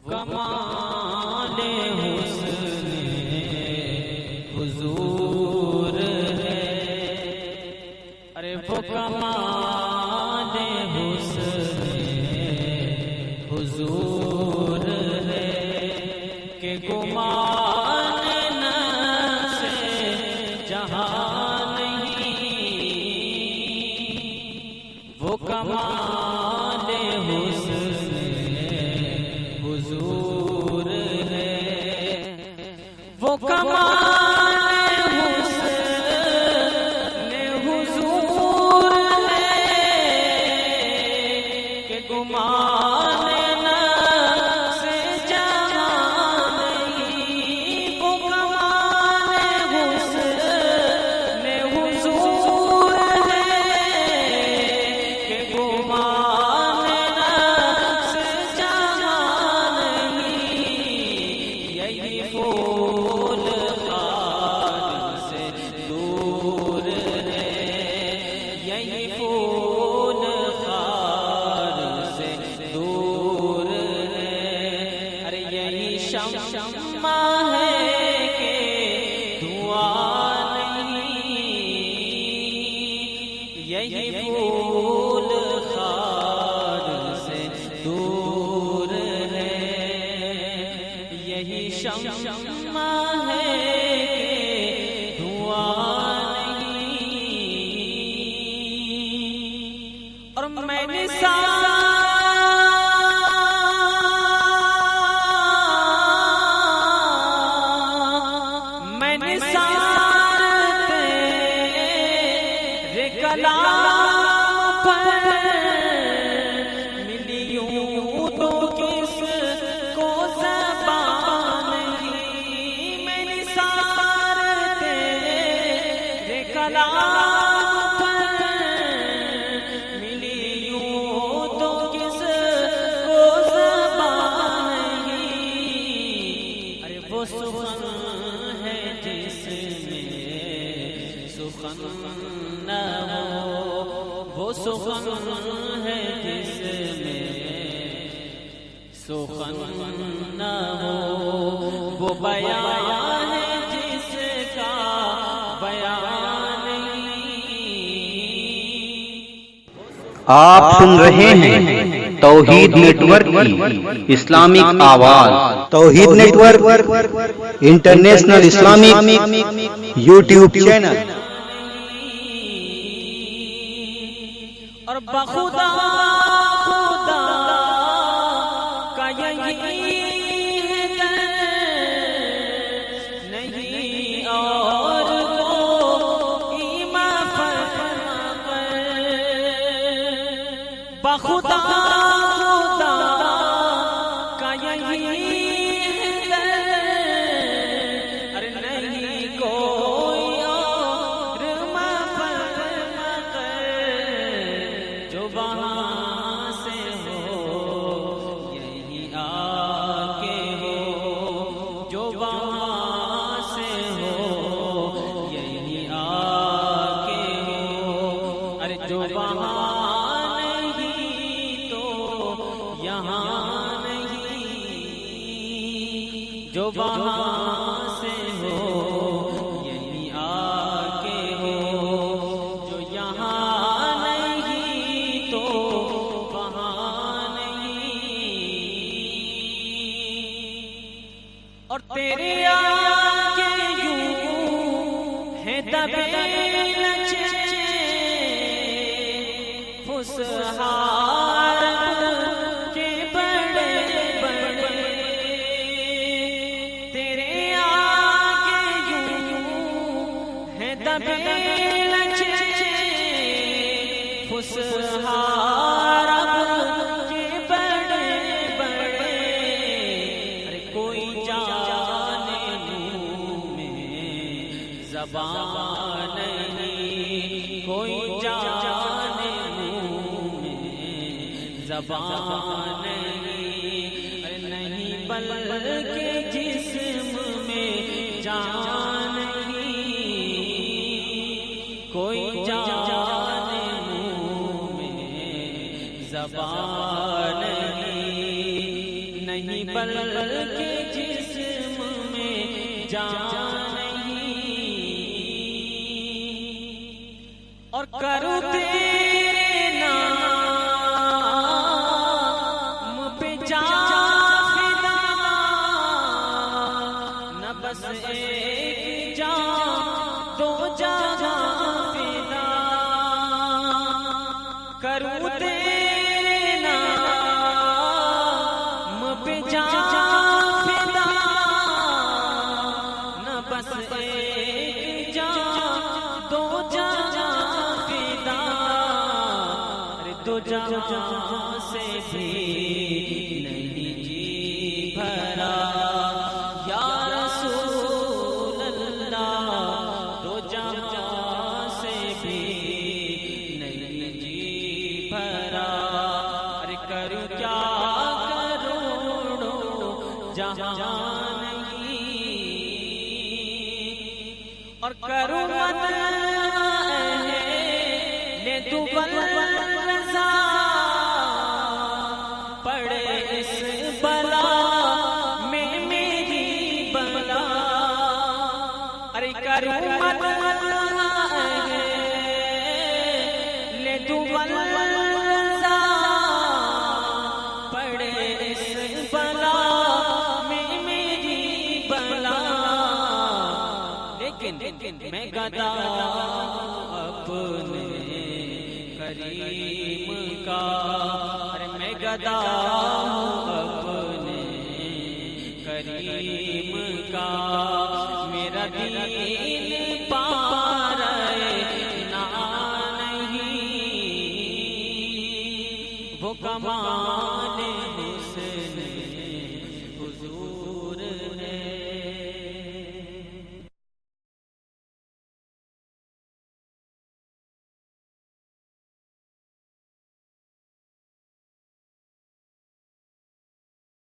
کمال حسن حضور ہے، ارے وہ کمال حسن حضور ہے کہ گمان نفس جہاں نہیں، وہ کمال حسن حضور ہے، وہ کمال حسن حضور ہے کہ گمان نفس جہاں نہیں، وہ کمال حسن حضور ہے کہ گمان نفس جہاں نہیں، یہی پھول خار سے دور ہے، یہی پھول خار سے دور ہے، ارے یہی شمع ہے کہ دھواں نہیں، یہی پھول خار سے دور ہے، یہی شمع ہے کہ دھواں نہیں، اور میں نے تیرے کلام پر ملی یوں تو کس کو زبان نہیں، میں نثار تیرے کلام پر ملی یوں تو کس کو زبان نہیں، ارے وہ سخن ہے جس میں سخن نہ ہو، وہ سخن ہے جس میں سخن نہ ہو، وہ بیان ہے جس کا بیان نہیں۔ آپ سن رہے ہیں توحید نیٹ ورک کی اسلامک آواز، Tawheed network international Islamic YouTube channel. اور بخدا خدا کا یہی ہے در نہیں اور کوئی مفر، بخدا خدا کا یہی ہے در، ارے نہیں کوئی اور مفر جو وہاں سے ہو یہی آ کے ہو، جو وہاں سے ہو یہی آ کے ہو، ارے جو وہاں نہیں تو یہاں نہیں، جو وہاں سے ہو یہی آ کے ہو، جو یہاں نہیں تو وہاں نہیں، اور تیرے آگے یوں ہے دبے لچے فسحار کے بڑے بڑے، تیرے آگے یوں ہے دبے لچے فسحار کے بڑے بڑے، ارے کوئی جانے منہ میں زبان نہیں، کوئی جانے منہ میں زبان نہیں، ارے نہیں بلکہ جسم میں جان نہیں، کوئی جانے منہ میں زبان نہیں، نہیں بلکہ جسم میں جان نہیں، اور کروں تیرے نام پہ جان فدا، نہ بس ایک جان دو جہاں فدا، کروں تیرے نام پہ جان فدا، نہ بس ایک جان دو جہاں فدا، دو جہاں سے بھی نہیں جی بھرا یا رسول اللہ، دو جہاں سے بھی نہیں جی بھرا، ارے کروں کیا کروڑوں جہاں نہیں، اور کروں من اہل دوبل رضا، پڑے اس بلا میں میری بلا، ارے کروں من اہل دوبل رضا، پڑے اس بلا میں میری بلا، لیکن میں گدا اپنے کریم کا، ارے میں گدا اپنے کریم کا، میرا دین